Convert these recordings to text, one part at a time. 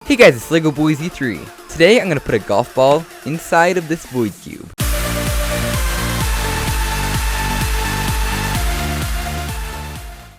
Hey guys, it's LEGO Boys E3. Today I'm going to put a golf ball inside of this void cube.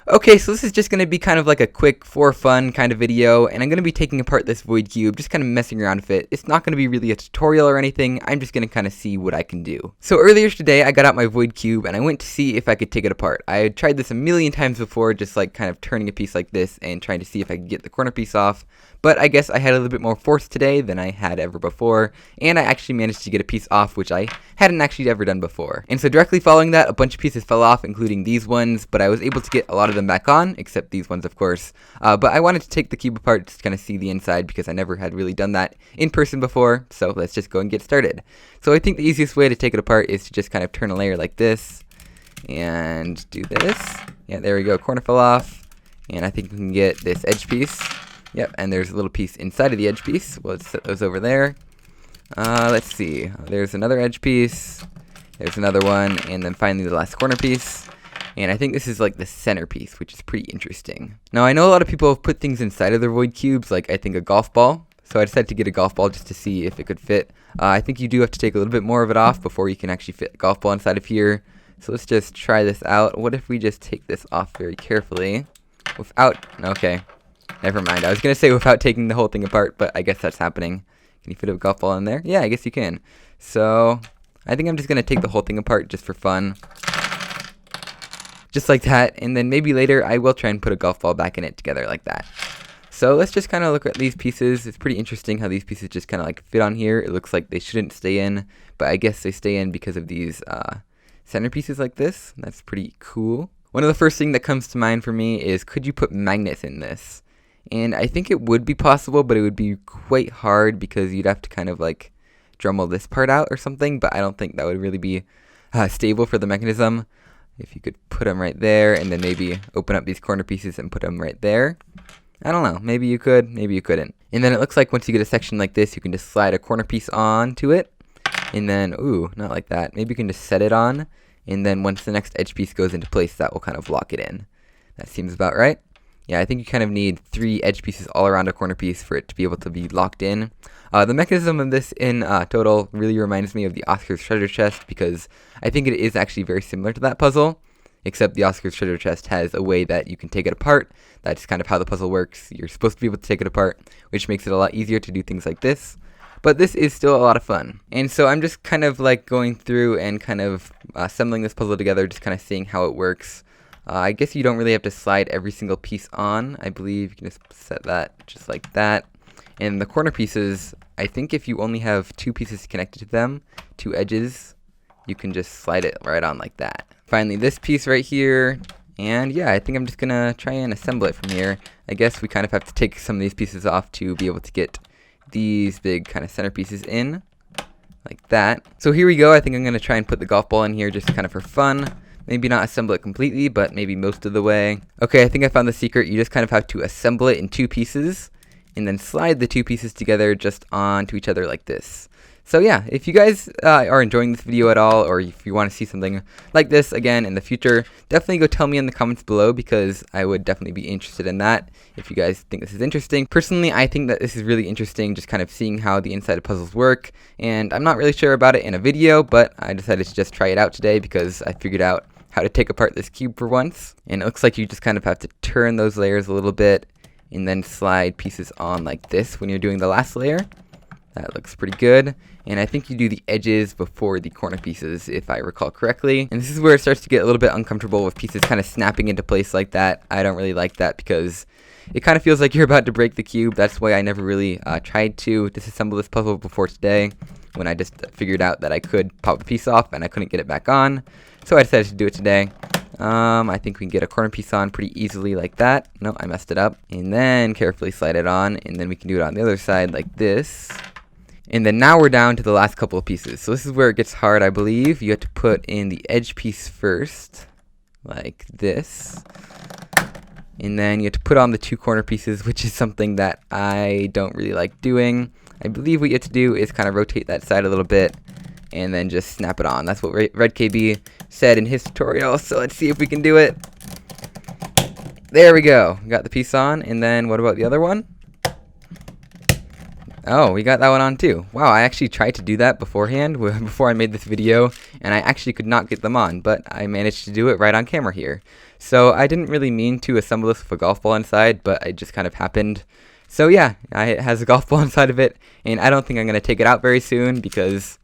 Okay, so this is just going to be kind of like a quick for fun kind of video, and I'm going to be taking apart this void cube, just kind of messing around with it. It's not going to be really a tutorial or anything, I'm just going to kind of see what I can do. So earlier today I got out my void cube and I went to see if I could take it apart. I had tried this a million times before, just like kind of turning a piece like this and trying to see if I could get the corner piece off. But I guess I had a little bit more force today than I had ever before, and I actually managed to get a piece off, which I hadn't actually ever done before. And so directly following that, a bunch of pieces fell off, including these ones, but I was able to get a lot of them back on, except these ones, of course. But I wanted to take the cube apart just to kind of see the inside, because I never had really done that in person before, so let's just go and get started. So I think the easiest way to take it apart is to just kind of turn a layer like this, and do this. Yeah, there we go, corner fell off, and I think we can get this edge piece. Yep, and there's a little piece inside of the edge piece. We'll set those over there. Let's see. There's another edge piece. There's another one. And then finally the last corner piece. And I think this is like the center piece, which is pretty interesting. Now, I know a lot of people have put things inside of their void cubes, like I think a golf ball. So I decided to get a golf ball just to see if it could fit. I think you do have to take a little bit more of it off before you can actually fit a golf ball inside of here. So let's just try this out. What if we just take this off very carefully without... Okay. Never mind. I was going to say without taking the whole thing apart, but I guess that's happening. Can you fit a golf ball in there? Yeah, I guess you can. So, I think I'm just going to take the whole thing apart just for fun. Just like that. And then maybe later I will try and put a golf ball back in it together like that. So, let's just kind of look at these pieces. It's pretty interesting how these pieces just kind of like fit on here. It looks like they shouldn't stay in, but I guess they stay in because of these center pieces like this. That's pretty cool. One of the first things that comes to mind for me is, could you put magnets in this? And I think it would be possible, but it would be quite hard because you'd have to kind of like Dremel this part out or something, but I don't think that would really be stable for the mechanism. If you could put them right there and then maybe open up these corner pieces and put them right there. I don't know, maybe you could, maybe you couldn't. And then it looks like once you get a section like this, you can just slide a corner piece onto it. And then, ooh, not like that. Maybe you can just set it on. And then once the next edge piece goes into place, that will kind of lock it in. That seems about right. Yeah, I think you kind of need 3 edge pieces all around a corner piece for it to be able to be locked in. The mechanism of this in total really reminds me of the Oscar's treasure chest, because I think it is actually very similar to that puzzle, except the Oscar's treasure chest has a way that you can take it apart. That's kind of how the puzzle works. You're supposed to be able to take it apart, which makes it a lot easier to do things like this. But this is still a lot of fun. And so I'm just kind of like going through and kind of assembling this puzzle together, just kind of seeing how it works. I guess you don't really have to slide every single piece on. I believe you can just set that just like that. And the corner pieces, I think if you only have 2 pieces connected to them, 2 edges, you can just slide it right on like that. Finally, this piece right here. And yeah, I think I'm just going to try and assemble it from here. I guess we kind of have to take some of these pieces off to be able to get these big kind of center pieces in. Like that. So here we go. I think I'm going to try and put the golf ball in here just kind of for fun. Maybe not assemble it completely, but maybe most of the way. Okay, I think I found the secret. You just kind of have to assemble it in 2 pieces, and then slide the 2 pieces together just onto each other like this. So yeah, if you guys are enjoying this video at all, or if you want to see something like this again in the future, definitely go tell me in the comments below, because I would definitely be interested in that if you guys think this is interesting. Personally, I think that this is really interesting, just kind of seeing how the inside of puzzles work, and I'm not really sure about it in a video, but I decided to just try it out today because I figured out how to take apart this cube for once. And it looks like you just kind of have to turn those layers a little bit and then slide pieces on like this when you're doing the last layer. That looks pretty good. And I think you do the edges before the corner pieces, if I recall correctly. And this is where it starts to get a little bit uncomfortable with pieces kind of snapping into place like that. I don't really like that because it kind of feels like you're about to break the cube. That's why I never really tried to disassemble this puzzle before today, when I just figured out that I could pop a piece off and I couldn't get it back on. So I decided to do it today. I think we can get a corner piece on pretty easily like that. No, I messed it up. And then carefully slide it on, and then we can do it on the other side like this. And then now we're down to the last couple of pieces. So this is where it gets hard, I believe. You have to put in the edge piece first, like this. And then you have to put on the 2 corner pieces, which is something that I don't really like doing. I believe what you have to do is kind of rotate that side a little bit and then just snap it on. That's what Red KB said in his tutorial, so let's see if we can do it. There we go. Got the piece on, and then what about the other one? Oh, we got that one on too. Wow, I actually tried to do that beforehand, before I made this video, and I actually could not get them on, but I managed to do it right on camera here. So I didn't really mean to assemble this with a golf ball inside, but it just kind of happened. So yeah, it has a golf ball inside of it, and I don't think I'm going to take it out very soon because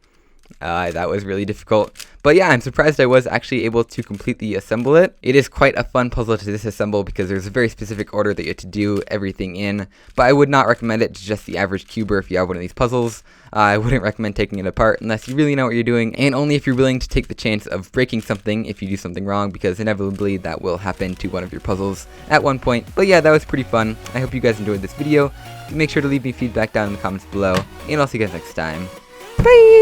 that was really difficult. But yeah, I'm surprised I was actually able to completely assemble it. It is quite a fun puzzle to disassemble because there's a very specific order that you have to do everything in. But I would not recommend it to just the average cuber if you have one of these puzzles. I wouldn't recommend taking it apart unless you really know what you're doing, and only if you're willing to take the chance of breaking something if you do something wrong, because inevitably that will happen to one of your puzzles at one point. But yeah, that was pretty fun. I hope you guys enjoyed this video. Make sure to leave me feedback down in the comments below, and I'll see you guys next time. Bye!